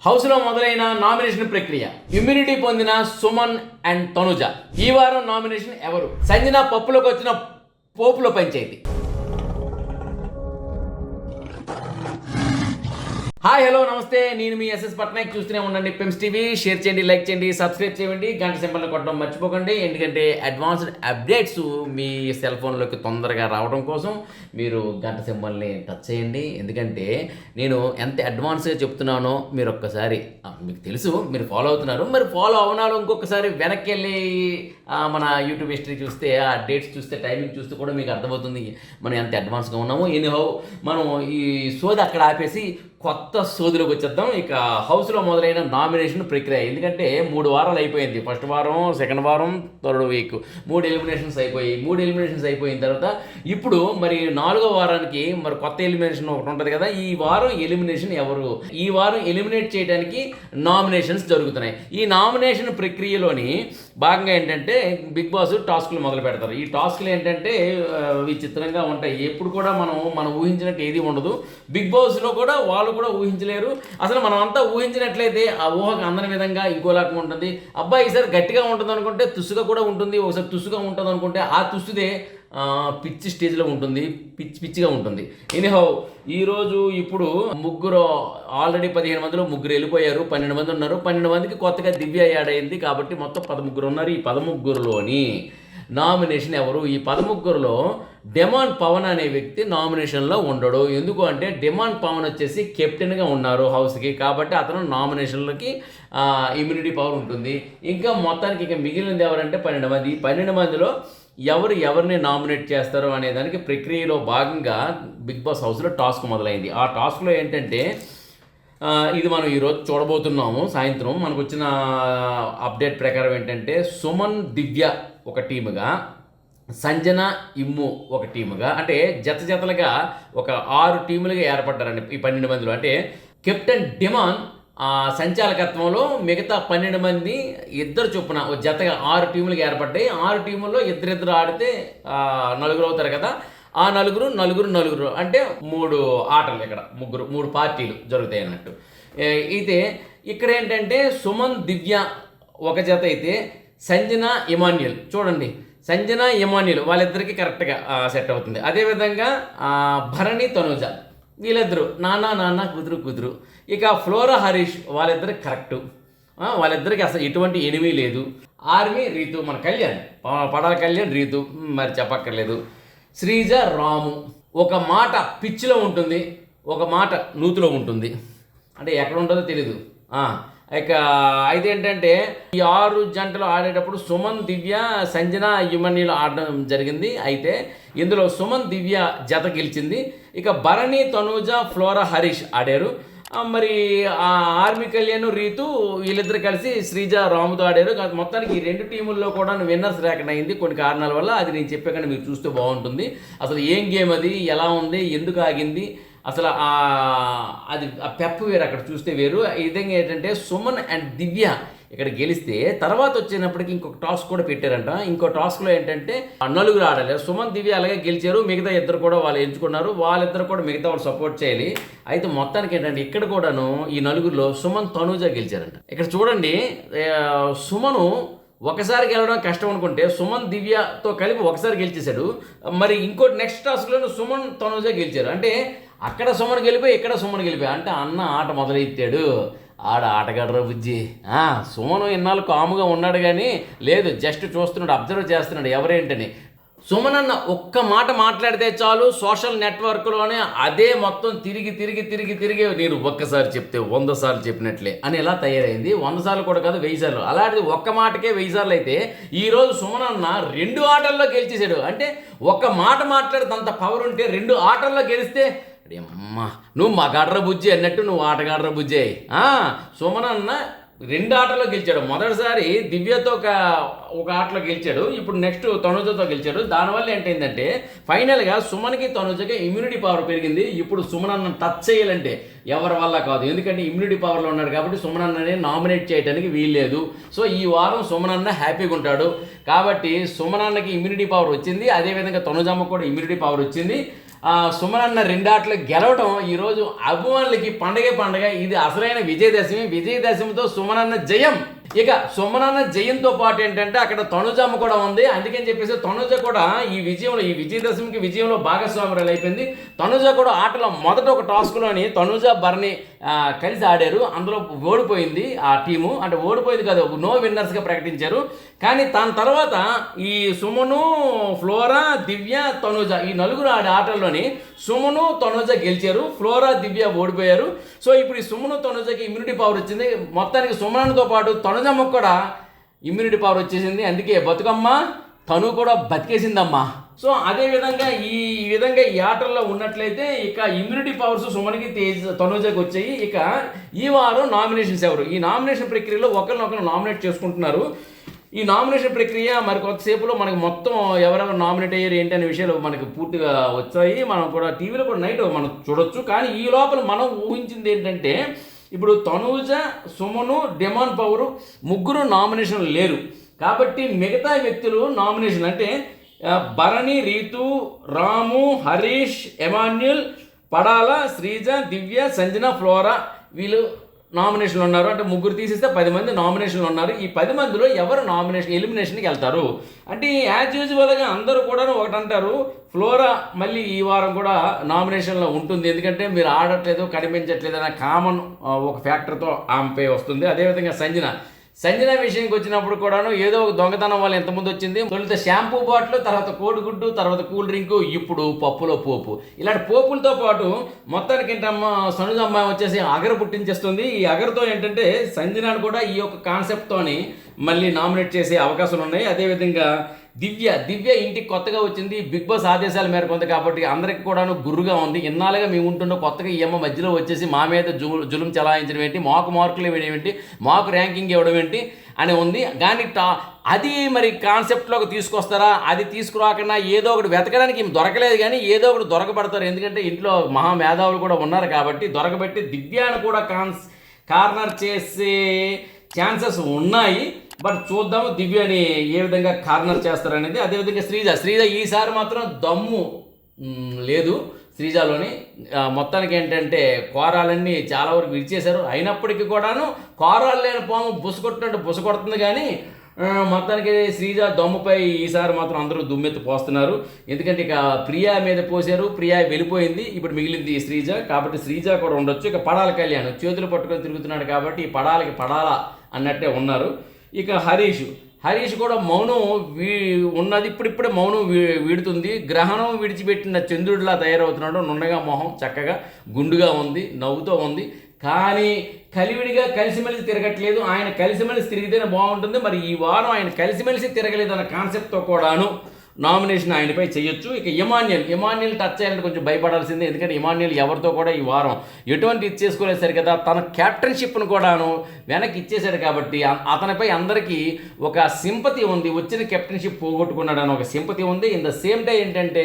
హౌస్లో మొదలైన నామినేషన్ ప్రక్రియ. ఇమ్యూనిటీ పొందిన సుమన్ అండ్ తనుజ. ఈ వారం నామినేషన్ ఎవరు? సంజన పప్పులోకి వచ్చిన పోపులో పంచాయతీ. హాయ్ హలో నమస్తే, నేను మీ ఎస్ఎస్ పట్నాయక్. చూస్తూనే ఉండండి పెమ్స్ టీవీ. షేర్ చేయండి, లైక్ చేయండి, సబ్స్క్రైబ్ చేయండి, గంట సింబల్ని కొట్టడం మర్చిపోకండి. ఎందుకంటే అడ్వాన్స్డ్ అప్డేట్స్ మీ సెల్ ఫోన్లోకి తొందరగా రావడం కోసం మీరు గంట సింబల్ని టచ్ చేయండి. ఎందుకంటే నేను ఎంత అడ్వాన్స్గా చెప్తున్నానో మీరు ఒక్కసారి, మీకు తెలుసు మీరు ఫాలో అవుతున్నారు, మరి ఫాలో అవనాలో ఇంకొకసారి వెనక్కి వెళ్ళి మన యూట్యూబ్ హిస్టరీ చూస్తే, ఆ డేట్స్ చూస్తే, టైమింగ్ చూస్తే కూడా మీకు అర్థమవుతుంది మనం ఎంత అడ్వాన్స్గా ఉన్నాము. ఎనీహౌ మనం ఈ సోది అక్కడ ఆపేసి కొత్త సోదులోకి వచ్చేద్దాం. ఇక హౌస్లో మొదలైన నామినేషన్ ప్రక్రియ. ఎందుకంటే 3 వారాలు అయిపోయింది. ఫస్ట్ వారం, సెకండ్ వారం, థర్డ్ వీక్ 3 ఎలిమినేషన్స్ అయిపోయి. 3 ఎలిమినేషన్స్ అయిపోయిన తర్వాత ఇప్పుడు మరి 4వ వారానికి మరి కొత్త ఎలిమినేషన్ ఒకటి ఉంటుంది కదా. ఈ వారం ఎలిమినేషన్ ఎవరు? ఈ వారం ఎలిమినేట్ చేయడానికి నామినేషన్స్ జరుగుతున్నాయి. ఈ నామినేషన్ ప్రక్రియలోని భాగంగా ఏంటంటే బిగ్ బాస్ టాస్క్లు మొదలు పెడతారు. ఈ టాస్క్లు ఏంటంటే విచిత్రంగా ఉంటాయి. ఎప్పుడు కూడా మనం ఊహించినట్టు ఏది ఉండదు. బిగ్ బాస్లో కూడా వాళ్ళు కూడా ఊహించలేరు. అసలు మనం అంతా ఊహించినట్లయితే ఆ ఊహకు అందని విధంగా ఇంకోలాగా ఉంటుంది. అబ్బాయి ఈసారి గట్టిగా ఉంటుంది అనుకుంటే తుస్సుగా కూడా ఉంటుంది, ఒకసారి తుస్సుగా ఉంటుంది అనుకుంటే ఆ తుస్సుదే పిచ్చి స్టేజ్లో ఉంటుంది, పిచ్చిగా ఉంటుంది. ఎనీహౌ ఈరోజు ఇప్పుడు ముగ్గురు ఆల్రెడీ 15 మందిలో ముగ్గురు వెళ్ళిపోయారు. 12 మంది ఉన్నారు. 12 మందికి కొత్తగా దివ్య యాడ్ అయింది కాబట్టి మొత్తం 13 ఉన్నారు. ఈ 13లోని నామినేషన్ ఎవరు? ఈ 13లో డెమాన్ పవన్ అనే వ్యక్తి నామినేషన్లో ఉండడు. ఎందుకు అంటే డెమాన్ పవన్ వచ్చేసి కెప్టెన్గా ఉన్నారు హౌస్కి, కాబట్టి అతను నామినేషన్లకి ఇమ్యూనిటీ పవర్ ఉంటుంది. ఇంకా మొత్తానికి ఇక మిగిలినది ఎవరంటే 12 మంది. ఈ 12 మందిలో ఎవరిని నామినేట్ చేస్తారు అనే దానికి ప్రక్రియలో భాగంగా బిగ్ బాస్ హౌస్లో టాస్క్ మొదలైంది. ఆ టాస్క్లో ఏంటంటే ఇది మనం ఈరోజు చూడబోతున్నాము. సాయంత్రం మనకు వచ్చిన అప్డేట్ ప్రకారం ఏంటంటే సుమన్, దివ్య ఒక టీముగా, సంజన, ఇమ్ము ఒక టీముగా, అంటే జతలుగా ఒక 6 టీములుగా ఏర్పడ్డారండి ఈ 12 మందిలో. అంటే కెప్టెన్ డిమాన్ సంచాలకత్వంలో మిగతా 12 మంది ఇద్దరు చొప్పున జతగా 6 టీములుగా ఏర్పడ్డాయి. 6 టీముల్లో ఇద్దరిద్దరు ఆడితే 4 అవుతారు కదా. ఆ నలుగురు అంటే 3 ఆటలు, ఇక్కడ 3 పార్టీలు జరుగుతాయి అన్నట్టు. అయితే ఇక్కడ ఏంటంటే సుమన్, దివ్య ఒక జత అయితే సంజన, ఇమాన్యుల్. చూడండి, సంజన, ఇమాన్యుల్ వాళ్ళిద్దరికి కరెక్ట్గా సెట్ అవుతుంది. అదేవిధంగా భరణి, తనుజ వీళ్ళిద్దరు నాన్న కుదురు. ఇక ఫ్లోరా, హరీష్ వాళ్ళిద్దరికి కరెక్టు. వాళ్ళిద్దరికి అసలు ఎటువంటి ఎనిమీ లేదు. ఆర్మీ, రీతు, మన కళ్యాణ్, పడాల కళ్యాణ్, రీతు మరి చెప్పక్కర్లేదు. శ్రీజ, రాము. ఒక మాట పిచ్చిలో ఉంటుంది, ఒక మాట నూతిలో ఉంటుంది. అంటే ఎక్కడ ఉంటుందో తెలీదు. ఇక అయితే ఏంటంటే ఈ 6 జంటలు ఆడేటప్పుడు సుమన్, దివ్య, సంజన, ఇమాన్యుల్ ఆడడం జరిగింది. అయితే ఇందులో సుమన్, దివ్య జత గెలిచింది. ఇక భరణి, తనూజ, ఫ్లోరా, హరీష్ ఆడారు. మరి ఆ ఆర్మీ, కళ్యాణ్, రీతు వీళ్ళిద్దరు కలిసి శ్రీజ, రాముతో ఆడారు. మొత్తానికి ఈ 2 టీముల్లో కూడా విన్నర్స్ రేకన్ అయింది కొన్ని కారణాల వల్ల. అది నేను చెప్పాకనే మీరు చూస్తే బాగుంటుంది. అసలు ఏం గేమ్ అది, ఎలా ఉంది, ఎందుకు ఆగింది, అసలు అది ఆ పెప్పు వేరు, అక్కడ చూస్తే వేరు. ఈ విధంగా ఏంటంటే సుమన్ అండ్ దివ్య ఇక్కడ గెలిస్తే తర్వాత వచ్చినప్పటికీ ఇంకొక టాస్క్ కూడా పెట్టారంట. ఇంకో టాస్క్లో ఏంటంటే 4 ఆడాలి. సుమన్, దివ్య అలాగే గెలిచారు. మిగతా ఇద్దరు కూడా వాళ్ళు ఎంచుకున్నారు. వాళ్ళిద్దరు కూడా మిగతా వాళ్ళు సపోర్ట్ చేయాలి. అయితే మొత్తానికి ఏంటంటే ఇక్కడ కూడాను ఈ 4లో సుమన్, తనూజ గెలిచారంట. ఇక్కడ చూడండి, సుమను ఒకసారి గెలవడం కష్టం అనుకుంటే సుమన్, దివ్యతో కలిపి ఒకసారి గెలిచేశాడు. మరి ఇంకోటి నెక్స్ట్ టాస్క్లో సుమన్, తనూజ గెలిచారు. అంటే అక్కడ సుమన్ గెలిపోయి, ఇక్కడ సుమన్ గెలిపోయి, అంటే అన్న ఆట మొదలెత్తాడు. ఆటగాడరా బుజ్జి. సుమను ఇన్నాళ్ళు కాముగా ఉన్నాడు కానీ లేదు, జస్ట్ చూస్తున్నాడు, అబ్జర్వ్ చేస్తున్నాడు ఎవరేంటని. సుమన్ అన్న ఒక్క మాట మాట్లాడితే చాలు సోషల్ నెట్వర్క్లోనే అదే మొత్తం తిరిగి నేను ఒక్కసారి చెప్తే 100 సార్లు చెప్పినట్లే అని ఎలా తయారైంది. 100 సార్లు కూడా కాదు, 1000 సార్లు. అలాంటిది ఒక్క మాటకే 1000 సార్లు అయితే ఈరోజు సుమన్ అన్న 2 ఆటల్లో గెలిచేశాడు. అంటే ఒక్క మాట మాట్లాడితే అంత పవర్ ఉంటే 2 ఆటల్లో గెలిస్తే అమ్మ నువ్వు మగాడ్ర బుజ్జి అన్నట్టు నువ్వు ఆటగాడ్ర బుజ్జి. సుమన్ అన్న 2 ఆటల్లో గెలిచాడు. మొదటిసారి దివ్యతో ఒక ఆటలో గెలిచాడు, ఇప్పుడు నెక్స్ట్ తనుజతో గెలిచాడు. దానివల్ల ఏంటంటే ఫైనల్గా సుమన్కి, తనుజకి ఇమ్యూనిటీ పవర్ పెరిగింది. ఇప్పుడు సుమన్ అన్న టచ్ చేయాలంటే ఎవరి వల్ల కాదు, ఎందుకంటే ఇమ్యూనిటీ పవర్లో ఉన్నాడు కాబట్టి సుమన్ అన్నని నామినేట్ చేయడానికి వీల్లేదు. సో ఈ వారం సుమన్ అన్న హ్యాపీగా ఉంటాడు కాబట్టి సుమన్ అన్నకి ఇమ్యూనిటీ పవర్ వచ్చింది. అదేవిధంగా తనుజమ్మ కూడా ఇమ్యూనిటీ పవర్ వచ్చింది. సుమనన్న 2 ఆటలు గెలవటం ఈరోజు అభిమానులకి పండగ. ఇది అసలైన విజయదశమితో సుమనన్న జయం. ఇక సుమనన్న జయంతో పాటు ఏంటంటే అక్కడ తనుజమ్మ కూడా ఉంది. అందుకని చెప్పేసి తనుజ కూడా ఈ విజయదశమికి విజయంలో భాగస్వామురాలు అయిపోయింది. తనుజ కూడా ఆటలో మొదట ఒక టాస్క్లోని తనుజ భరణి కలిసి ఆడారు. అందులో ఓడిపోయింది ఆ టీము, అంటే ఓడిపోయింది కాదు, నో విన్నర్స్గా ప్రకటించారు. కానీ దాని తర్వాత ఈ సుమను, ఫ్లోరా, దివ్య, తనుజ ఈ నలుగురు ఆడే ఆటల్లోని సుమను, తనుజ గెలిచారు, ఫ్లోరా, దివ్య ఓడిపోయారు. సో ఇప్పుడు ఈ సుమను, తనుజకి ఇమ్యూనిటీ పవర్ వచ్చింది. మొత్తానికి సుమనతో పాటు తనుజమ్మకు కూడా ఇమ్యూనిటీ పవర్ వచ్చేసింది. అందుకే బతుకమ్మ తను కూడా బతికేసిందమ్మా. సో అదేవిధంగా ఈ ఆటల్లో ఉన్నట్లయితే ఇక ఇమ్యూనిటీ పవర్స్ సుమన్కి, తనుజకి వచ్చాయి. ఇక ఈ వారం నామినేషన్స్ ఎవరు, ఈ నామినేషన్ ప్రక్రియలో ఒకరినొకరు నామినేట్ చేసుకుంటున్నారు. ఈ నామినేషన్ ప్రక్రియ మరి కొద్దిసేపులో మనకు మొత్తం ఎవరెవరు నామినేట్ అయ్యారు ఏంటి అనే విషయాలు మనకు పూర్తిగా వచ్చాయి. మనం కూడా టీవీలో కూడా నైట్ మనం చూడొచ్చు. కానీ ఈ లోపల మనం ఊహించింది ఏంటంటే ఇప్పుడు తనుజ, సుమను, డిమాండ్ పవర్ ముగ్గురు నామినేషన్లు లేరు కాబట్టి మిగతా వ్యక్తులు నామినేషన్ అంటే భరణి, రీతు, రాము, హరీష్, ఎమాన్యుల్, పడాల, శ్రీజ, దివ్య, సంజన, ఫ్లోరా వీళ్ళు నామినేషన్లు ఉన్నారు. అంటే ముగ్గురు తీసేస్తే 10 మంది నామినేషన్లు ఉన్నారు. ఈ 10 మందిలో ఎవరు ఎలిమినేషన్కి వెళ్తారు అంటే యాజ్ యూజువల్గా అందరూ కూడా ఒకటి అంటారు, ఫ్లోరా మళ్ళీ ఈ వారం కూడా నామినేషన్లో ఉంటుంది. ఎందుకంటే మీరు ఆడట్లేదు, కనిపించట్లేదు అనే కామన్ ఒక ఫ్యాక్టర్తో ఆమెపై వస్తుంది. అదేవిధంగా సంజన విషయానికి వచ్చినప్పుడు కూడాను ఏదో ఒక దొంగతనం వల్ల ఎంతమంది వచ్చింది. తొలుత షాంపూ బాటిల్, తర్వాత కోడిగుడ్డు, తర్వాత కూల్ డ్రింక్, ఇప్పుడు పప్పులో పోపు. ఇలాంటి పోపులతో పాటు మొత్తానికి ఏంటమ్మా సనుజ అమ్మాయి వచ్చేసి అగరు పుట్టించేస్తుంది. ఈ అగరుతో ఏంటంటే సంజనాను కూడా ఈ యొక్క కాన్సెప్ట్తోని మళ్ళీ నామినేట్ చేసే అవకాశాలు ఉన్నాయి. అదేవిధంగా దివ్య ఇంటికి కొత్తగా వచ్చింది, బిగ్ బాస్ ఆదేశాల మేరకు ఉంది కాబట్టి అందరికి కూడాను గుర్రుగా ఉంది. ఇన్నాళ్ళుగా మేము ఉంటున్న కొత్తగా ఈ అమ్మ మధ్యలో వచ్చేసి మా మీద జులుం చలాయించడం ఏంటి, మాకు మార్కులు ఇవ్వడం ఏంటి, మాకు ర్యాంకింగ్ ఇవ్వడం ఏంటి అని ఉంది. కానీ అది మరి కాన్సెప్ట్లోకి తీసుకొస్తారా, అది తీసుకురాకుండా ఏదో ఒకటి వెతకడానికి దొరకలేదు కానీ ఏదో ఒకటి దొరకబడతారు. ఎందుకంటే ఇంట్లో మహా మేధావులు కూడా ఉన్నారు కాబట్టి దొరకబెట్టి దివ్యాను కూడా కార్నర్ చేసే ఛాన్సెస్ ఉన్నాయి. బట్ చూద్దాము దివ్యని ఏ విధంగా కార్నర్ చేస్తారనేది. అదేవిధంగా శ్రీజ ఈసారి మాత్రం దమ్ము లేదు శ్రీజలోని. మొత్తానికి ఏంటంటే కోరాలన్నీ చాలా వరకు విడిచేశారు. అయినప్పటికీ కూడాను కోరాలు లేని పాము బుసకొట్టినట్టు బుసకొడుతుంది. కానీ మొత్తానికి శ్రీజ దమ్ముపై ఈసారి మాత్రం అందరూ దుమ్మెత్తి పోస్తున్నారు. ఎందుకంటే ఇక ప్రియా మీద పోసారు, ప్రియా వెళ్ళిపోయింది, ఇప్పుడు మిగిలింది శ్రీజ. కాబట్టి శ్రీజ కూడా ఉండొచ్చు. ఇక పడాల కళ్యాణ్ చేతులు పట్టుకొని తిరుగుతున్నాడు కాబట్టి పడాలకి పడాలా అన్నట్టే ఉన్నారు. ఇక హరీష్ కూడా మౌనం ఉన్నది, ఇప్పుడిప్పుడే మౌనం వీడుతుంది. గ్రహణం విడిచిపెట్టిన చంద్రుడిలా తయారవుతున్నాడు. నున్నగా మొహం చక్కగా గుండుగా ఉంది, నవ్వుతో ఉంది. కానీ కలివిడిగా కలిసిమెలిసి తిరగట్లేదు. ఆయన కలిసిమెలిసి తిరిగితేనే బాగుంటుంది. మరి ఈ వారం ఆయన కలిసిమెలిసి తిరగలేదు అన్న కాన్సెప్ట్తో కూడాను నామినేషన్ ఆయనపై చేయొచ్చు. ఇక ఇమాన్యుల్ టచ్ చేయాలంటే కొంచెం భయపడాల్సిందే. ఎందుకంటే ఇమాన్యుల్ ఎవరితో కూడా ఈ వారం ఎటువంటి ఇచ్చేసుకోలేదు సరి కదా, తన క్యాప్టెన్షిప్ను కూడాను వెనక్కి ఇచ్చేశాడు కాబట్టి అతనిపై అందరికీ ఒక సింపతి ఉంది. వచ్చిన కెప్టెన్షిప్ పోగొట్టుకున్నాడు అని ఒక సింపతి ఉంది. ఇన్ ద సేమ్ డే ఏంటంటే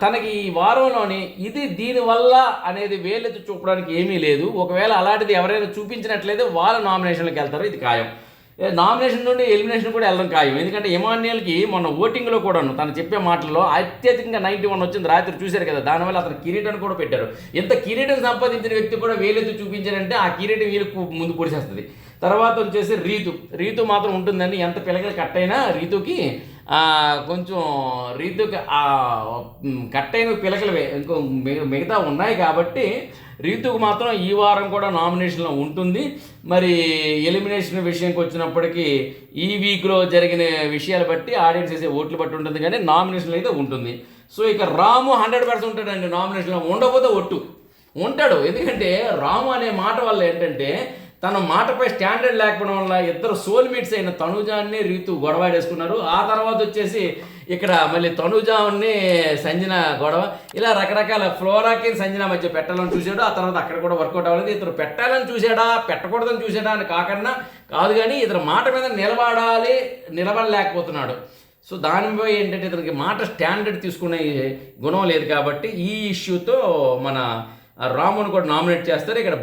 తనకి ఈ వారంలోని దీనివల్ల అనేది వేలెత్తి చూపడానికి ఏమీ లేదు. ఒకవేళ అలాంటిది ఎవరైనా చూపించినట్లయితే వాళ్ళ నామినేషన్లకు వెళ్తారు, ఇది ఖాయం. నామినేషన్ నుండి ఎలిమినేషన్ కూడా వెళ్ళడం ఖాయం. ఎందుకంటే ఇమాన్యుల్కి మొన్న ఓటింగ్లో కూడా తను చెప్పే మాటల్లో అత్యధికంగా 91 వచ్చింది, రాత్రి చూశారు కదా. దానివల్ల అతను కిరీటాన్ని కూడా పెట్టారు. ఇంత కిరీటం సంపాదించిన వ్యక్తి కూడా వేలెత్తి చూపించారంటే ఆ కిరీటం వీళ్ళకు ముందు పొడిసేస్తుంది. తర్వాత వచ్చేసి రీతు మాత్రం ఉంటుందండి. ఎంత పిల్లగా కట్ అయినా రీతుకి కట్ అయిన పిలకలవే ఇంకో మిగతా ఉన్నాయి కాబట్టి రీతుకు మాత్రం ఈ వారం కూడా నామినేషన్లో ఉంటుంది. మరి ఎలిమినేషన్ విషయంకి వచ్చినప్పటికీ ఈ వీక్లో జరిగిన విషయాలు బట్టి ఆడియన్స్ చేసే ఓట్లు బట్టి ఉంటుంది కానీ నామినేషన్లో అయితే ఉంటుంది. సో ఇక రాము 100% ఉంటాడండి నామినేషన్లో. ఉండకపోతే ఉంటాడు. ఎందుకంటే రాము అనే మాట వల్ల ఏంటంటే తన మాటపై స్టాండర్డ్ లేకపోవడం వల్ల ఇద్దరు సోల్మేట్స్ అయిన తనుజాన్ని రీతు గొడవాడేసుకున్నారు. ఆ తర్వాత వచ్చేసి ఇక్కడ మళ్ళీ తనుజాన్ని సంజన గొడవ, ఇలా రకరకాల ఫ్లోరాకి సంజన మధ్య పెట్టాలని చూశాడు. ఆ తర్వాత అక్కడ కూడా వర్కౌట్ అవ్వలేదు. ఇతను పెట్టాలని చూశాడా పెట్టకూడదని చూశాడా అని కాదు కానీ ఇతను మాట మీద నిలబడలేకపోతున్నాడు. సో దానిపై ఏంటంటే ఇతనికి మాట స్టాండర్డ్ తీసుకునే గుణం లేదు కాబట్టి ఈ ఇష్యూతో మన రాముని కూడా నామినేట్ చేస్తారు. ఇక్కడ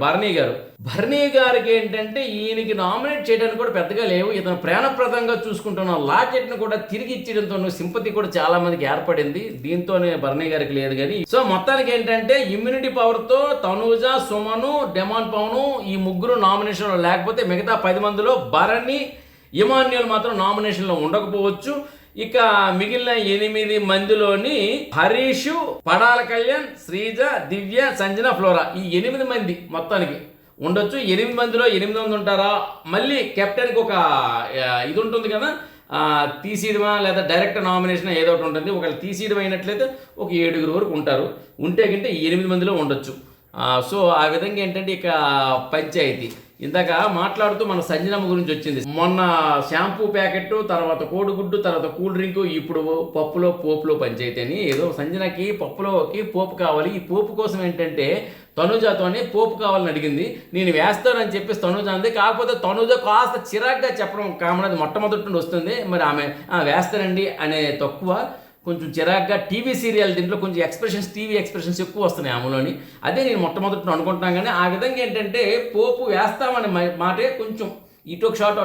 భరణి గారికి ఏంటంటే ఈయనకి నామినేట్ చేయడానికి కూడా పెద్దగా లేవు. ఇతను ప్రేమప్రదంగా చూసుకుంటున్న లాకెట్ను కూడా తిరిగి ఇచ్చడంతో సింపతి కూడా చాలా మందికి ఏర్పడింది. దీంతోనే భరణి గారికి లేదు కానీ సో మొత్తానికి ఏంటంటే ఇమ్యూనిటీ పవర్తో తనూజ, సుమను, డెమాన్ పవన్ ఈ ముగ్గురు నామినేషన్లో లేకపోతే మిగతా 10 మందిలో భరణి, ఇమాన్యుల్ మాత్రం నామినేషన్లో ఉండకపోవచ్చు. ఇక మిగిలిన 8 మందిలోని హరీష్, పడాల కళ్యాణ్, శ్రీజ, దివ్య, సంజన, ఫ్లోరా ఈ 8 మంది మొత్తానికి ఉండొచ్చు. 8 మందిలో 8 మంది ఉంటారా? మళ్ళీ కెప్టెన్కి ఒక ఇది ఉంటుంది కదా, తీసేయడమా లేదా డైరెక్ట్ నామినేషన్ ఏదో ఒకటి ఉంటుంది. ఒకవేళ తీసేయడం అయినట్లయితే ఒక 7 వరకు ఉంటారు. ఉంటే కంటే 8 మందిలో ఉండొచ్చు. సో ఆ విధంగా ఏంటంటే ఇక పంచాయతీ ఇందాక మాట్లాడుతూ మన సంజనమ్మ గురించి వచ్చింది. మొన్న షాంపూ ప్యాకెట్, తర్వాత కోడిగుడ్డు, తర్వాత కూల్ డ్రింక్, ఇప్పుడు పోపులో పంచాయతీ అని ఏదో సంజనకి పప్పులోకి పోపు కావాలి. ఈ పోపు కోసం ఏంటంటే తనుజతోనే పోపు కావాలని అడిగింది. నేను వేస్తానని చెప్పేసి తనుజ అంది. కాకపోతే తనుజ కాస్త చిరాగ్గా చెప్పడం కామన్, అది మొట్టమొదటి నుండి వస్తుంది. మరి ఆమె వేస్తానండి అనే తక్కువ, కొంచెం చిరాగ్గా టీవీ సీరియల్ దీంట్లో కొంచెం టీవీ ఎక్స్ప్రెషన్స్ ఎక్కువ వస్తున్నాయి ఆమెలోని. అదే నేను మొట్టమొదటి అనుకుంటున్నాను. కానీ ఆ విధంగా ఏంటంటే పోపు వేస్తామనే మాటే కొంచెం ఇటొక షాట్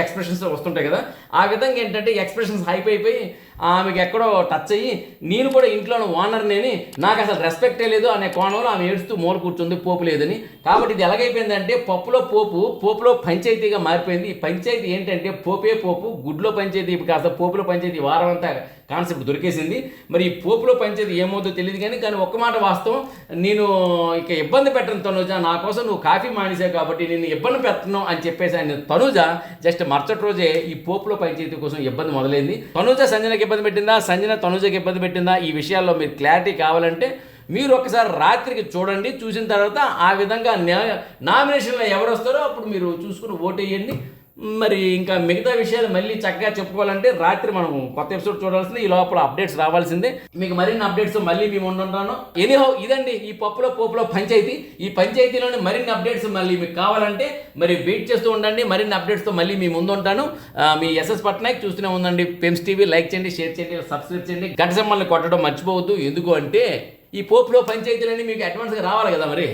ఎక్స్ప్రెషన్స్ వస్తుంటాయి కదా, ఆ విధంగా ఏంటంటే ఎక్స్ప్రెషన్స్ అయిపోయి ఆమెకి ఎక్కడో టచ్ అయ్యి నేను కూడా ఇంట్లో ఓనర్నేని నాకు అసలు రెస్పెక్టే లేదు అనే కోణంలో ఆమె ఏడుస్తూ మూల కూర్చుంది పోపు లేదని. కాబట్టి ఇది ఎలాగైపోయిందంటే పోపులో పంచాయతీగా మారిపోయింది. ఈ పంచాయతీ ఏంటంటే పోపు, గుడ్లో పంచాయతీ కాస్త పోపులో పంచాయతీ వారం అంతా కాన్సెప్ట్ దొరికేసింది. మరి ఈ పోపులో పంచాయతీ ఏమవుతుందో తెలియదు కానీ ఒక్క మాట వాస్తవం, నేను ఇక ఇబ్బంది పెట్టను తనుజ, నా కోసం నువ్వు కాఫీ మానేసావు కాబట్టి నేను ఇబ్బంది పెట్టను అని చెప్పేసి ఆయన తనుజ జస్ట్ మరుసటి రోజే ఈ పోపులో పంచాయతీ కోసం ఇబ్బంది మొదలైంది. తనుజ సంజనకి ఇబ్బంది పెట్టిందా, సంజన తనుజకి ఇబ్బంది పెట్టిందా, ఈ విషయాల్లో మీరు క్లారిటీ కావాలంటే మీరు ఒకసారి రాత్రికి చూడండి. చూసిన తర్వాత ఆ విధంగా నామినేషన్లో ఎవరు వస్తారో అప్పుడు మీరు చూసుకుని ఓటు వేయండి. మరి ఇంకా మిగతా విషయాలు మళ్ళీ చక్కగా చెప్పుకోవాలంటే రాత్రి మనం కొత్త ఎపిసోడ్ చూడాల్సింది. ఈ లోపల అప్డేట్స్ రావాల్సిందే. మీకు మరిన్ని అప్డేట్స్ మళ్ళీ మేము ఉంటాను. ఎనీహౌ ఇదండి ఈ పోపులో పంచాయతీ. ఈ పంచాయతీలోని మరిన్ని అప్డేట్స్ మళ్ళీ మీకు కావాలంటే మరి వెయిట్ చేస్తూ ఉండండి. మరిన్ని అప్డేట్స్తో మళ్ళీ మీ ముందు ఉంటాను. మీ ఎస్ఎస్ పట్నాయక్ చూస్తూనే ఉందండి పెమ్స్ టీవీ. లైక్ చేయండి, షేర్ చేయండి, సబ్స్క్రైబ్ చేయండి, గంట సింబల్ని కొట్టడం మర్చిపోవద్దు. ఎందుకు అంటే ఈ పోపులో పంచాయతీలన్నీ మీకు అడ్వాన్స్గా రావాలి కదా మరి.